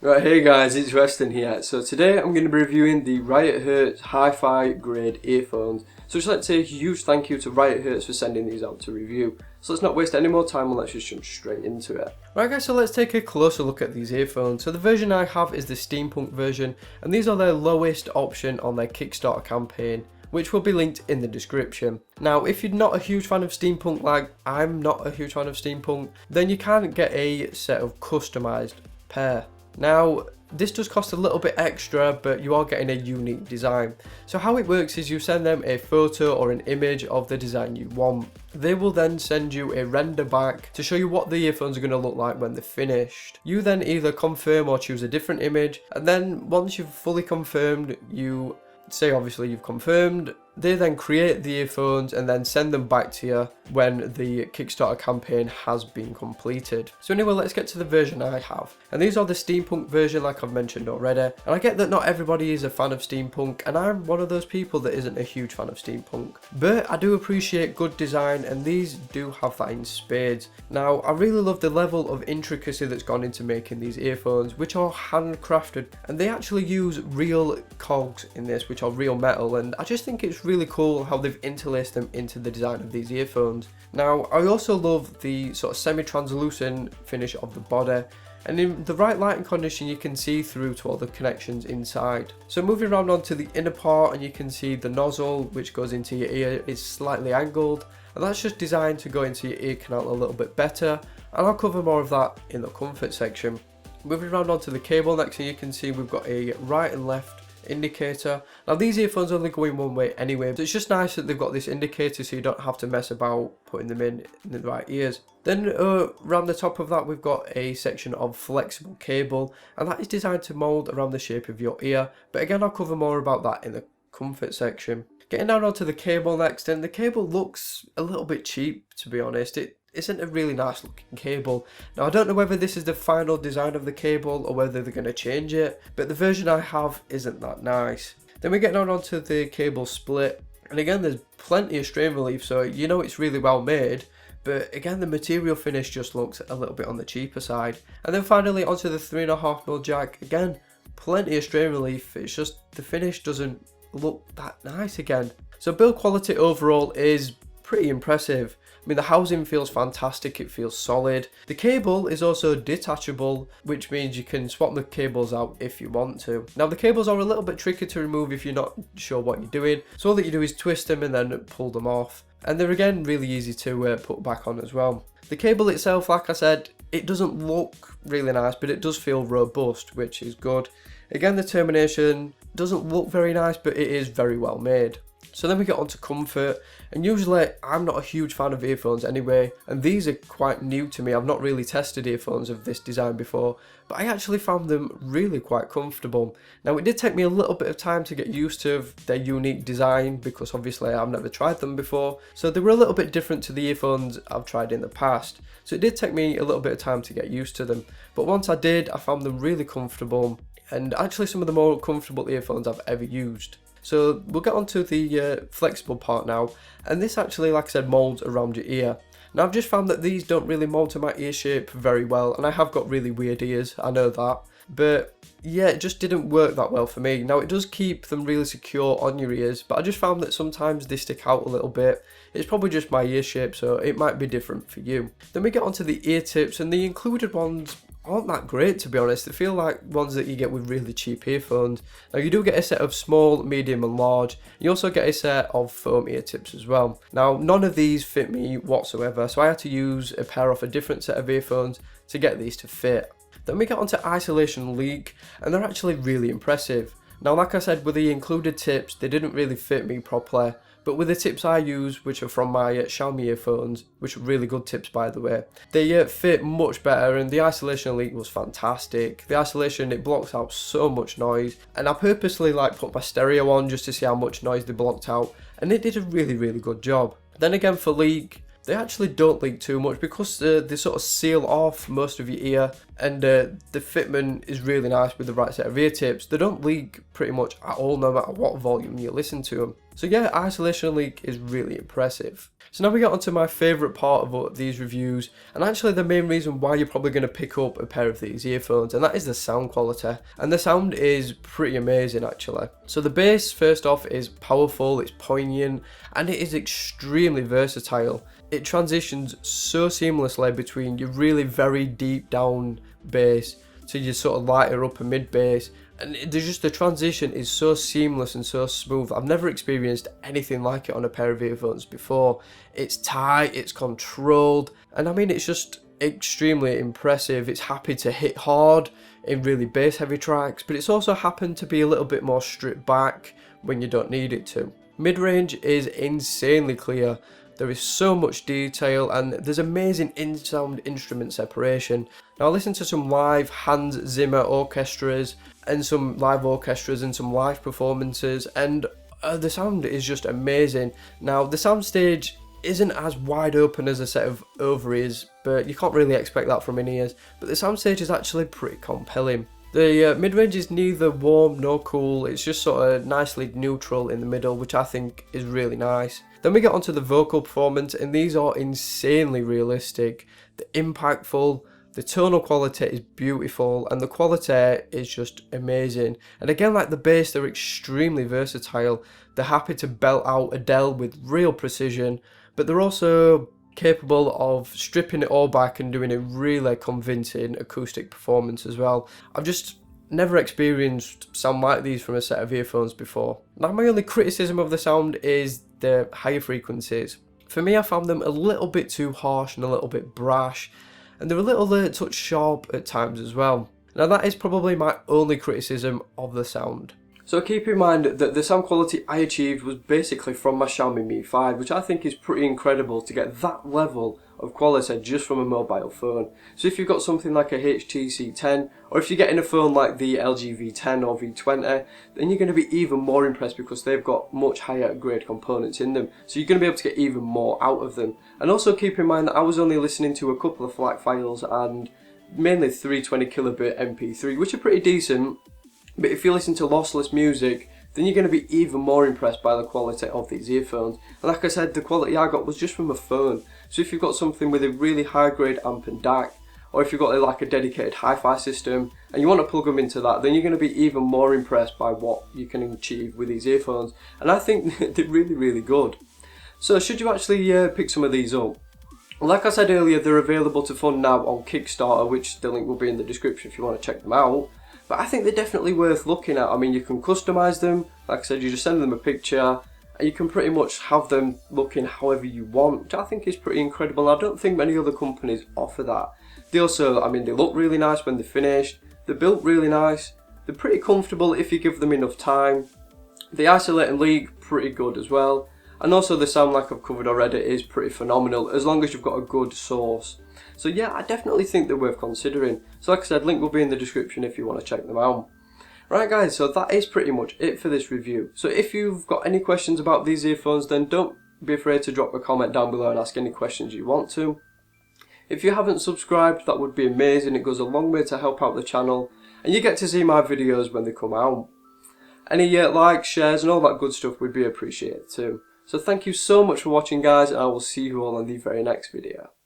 Right, hey guys, it's Weston here. So today I'm going to be reviewing the RiotHz Hi-Fi grade earphones. So just like to say a huge thank you to RiotHz for sending these out to review. So let's not waste any more time and let's just jump straight into it. Right guys, so let's take a closer look at these earphones. So the version I have is the steampunk version, and these are their lowest option on their Kickstarter campaign, which will be linked in the description. Now, if you're not a huge fan of steampunk, like I'm not a huge fan of steampunk, then you can get a set of customized pair. Now, this does cost a little bit extra, but you are getting a unique design. So how it works is you send them a photo or an image of the design you want. They will then send you a render back to show you what the earphones are going to look like when they're finished. You then either confirm or choose a different image, and then once you've fully confirmed, you say obviously you've confirmed. They then create the earphones and then send them back to you when the Kickstarter campaign has been completed. So anyway, let's get to the version I have. And these are the steampunk version, like I've mentioned already. And I get that not everybody is a fan of steampunk, and I'm one of those people that isn't a huge fan of steampunk. But I do appreciate good design, and these do have that in spades. Now, I really love the level of intricacy that's gone into making these earphones, which are handcrafted. And they actually use real cogs in this, which are real metal, and I just think it's really cool how they've interlaced them into the design of these earphones. Now, I also love the sort of semi-translucent finish of the body, and in the right lighting condition you can see through to all the connections inside. So moving around onto the inner part, and you can see the nozzle which goes into your ear is slightly angled, and that's just designed to go into your ear canal a little bit better, and I'll cover more of that in the comfort section. Moving around onto the cable next, and you can see we've got a right and left indicator. Now these earphones only go in one way anyway, so it's just nice that they've got this indicator so you don't have to mess about putting them in the right ears. Then around the top of that we've got a section of flexible cable, and that is designed to mould around the shape of your ear, but again I'll cover more about that in the comfort section. Getting down onto the cable next, and the cable looks a little bit cheap, to be honest. It isn't a really nice looking cable. Now I don't know whether this is the final design of the cable or whether they're going to change it, but the version I have isn't that nice. Then we get down onto the cable split, and again there's plenty of strain relief, so you know it's really well made, but again the material finish just looks a little bit on the cheaper side. And then finally onto the 3.5mm jack, again plenty of strain relief, it's just the finish doesn't look that nice again. So build quality overall is pretty impressive. I mean, the housing feels fantastic, it feels solid. The cable is also detachable, which means you can swap the cables out if you want to. Now the cables are a little bit tricky to remove if you're not sure what you're doing, so all that you do is twist them and then pull them off. And they're again really easy to put back on as well. The cable itself, like I said, it doesn't look really nice, but it does feel robust, which is good. Again, the termination doesn't look very nice, but it is very well made. So then we get on to comfort, and usually I'm not a huge fan of earphones anyway, and these are quite new to me. I've not really tested earphones of this design before, but I actually found them really quite comfortable. Now it did take me a little bit of time to get used to their unique design, because obviously I've never tried them before, so they were a little bit different to the earphones I've tried in the past. So it did take me a little bit of time to get used to them, but once I did, I found them really comfortable, and actually some of the more comfortable earphones I've ever used. So we'll get onto the flexible part now, and this actually, like I said, moulds around your ear. Now I've just found that these don't really mould to my ear shape very well, and I have got really weird ears, I know that, but yeah, it just didn't work that well for me. Now it does keep them really secure on your ears, but I just found that sometimes they stick out a little bit. It's probably just my ear shape, so it might be different for you. Then we get onto the ear tips, and the included ones aren't that great, to be honest. They feel like ones that you get with really cheap earphones. Now you do get a set of small, medium and large. You also get a set of foam ear tips as well. Now none of these fit me whatsoever, so I had to use a pair off a different set of earphones to get these to fit. Then we get onto isolation leak, and they're actually really impressive. Now like I said, with the included tips, they didn't really fit me properly, but with the tips I use, which are from my Xiaomi earphones, which are really good tips by the way, they fit much better, and the isolation leak was fantastic. The isolation, it blocks out so much noise, and I purposely put my stereo on just to see how much noise they blocked out, and it did a really good job. Then again for leak, they actually don't leak too much because they sort of seal off most of your ear, and the fitment is really nice with the right set of ear tips. They don't leak pretty much at all, no matter what volume you listen to them. So yeah, isolation leak is really impressive. So now we get onto my favourite part of these reviews, and actually the main reason why you're probably going to pick up a pair of these earphones, and that is the sound quality. And the sound is pretty amazing actually. So the bass, first off, is powerful, it's poignant, and it is extremely versatile. It transitions so seamlessly between your really very deep down bass to your sort of lighter upper mid bass, and the transition is so seamless and so smooth. I've never experienced anything like it on a pair of earphones before. It's tight, it's controlled, and I mean it's just extremely impressive. It's happy to hit hard in really bass heavy tracks, but it's also happened to be a little bit more stripped back when you don't need it to. Mid-range is insanely clear. There is so much detail, and there's amazing in-sound instrument separation. Now I listened to some live Hans Zimmer orchestras and some live orchestras and some live performances, and the sound is just amazing. Now the soundstage isn't as wide open as a set of over-ears, but you can't really expect that from in-ears, but the soundstage is actually pretty compelling. The mid-range is neither warm nor cool, it's just sort of nicely neutral in the middle, which I think is really nice. Then we get onto the vocal performance, and these are insanely realistic. They're impactful, the tonal quality is beautiful, and the quality is just amazing. And again, like the bass, they're extremely versatile. They're happy to belt out Adele with real precision, but they're also capable of stripping it all back and doing a really convincing acoustic performance as well. I've just never experienced sound like these from a set of earphones before. Now my only criticism of the sound is the higher frequencies. For me, I found them a little bit too harsh and a little bit brash, and they're a little touch sharp at times as well. Now that is probably my only criticism of the sound. So keep in mind that the sound quality I achieved was basically from my Xiaomi Mi 5, which I think is pretty incredible to get that level of quality just from a mobile phone. So if you've got something like a HTC 10, or if you're getting a phone like the LG V10 or V20, then you're going to be even more impressed because they've got much higher grade components in them. So you're going to be able to get even more out of them. And also keep in mind that I was only listening to a couple of FLAC files and mainly 320 kilobit MP3, which are pretty decent. But if you listen to lossless music, then you're going to be even more impressed by the quality of these earphones. And like I said, the quality I got was just from a phone. So if you've got something with a really high grade amp and DAC, or if you've got like a dedicated hi-fi system and you want to plug them into that, then you're going to be even more impressed by what you can achieve with these earphones. And I think they're really good. So should you actually pick some of these up? Like I said earlier, they're available to fund now on Kickstarter, which the link will be in the description if you want to check them out. But I think they're definitely worth looking at. I mean, you can customize them. Like I said, you just send them a picture and you can pretty much have them looking however you want, which I think is pretty incredible. I don't think many other companies offer that. They also, I mean, they look really nice when they're finished. They're built really nice. They're pretty comfortable if you give them enough time. They isolate and leak pretty good as well. And also the sound, like I've covered already, is pretty phenomenal as long as you've got a good source. So yeah, I definitely think they're worth considering. So like I said, link will be in the description if you want to check them out. Right guys, so that is pretty much it for this review. So if you've got any questions about these earphones, then don't be afraid to drop a comment down below and ask any questions you want to. If you haven't subscribed, that would be amazing. It goes a long way to help out the channel, and you get to see my videos when they come out. Any likes, shares and all that good stuff would be appreciated too. So thank you so much for watching guys, and I will see you all in the very next video.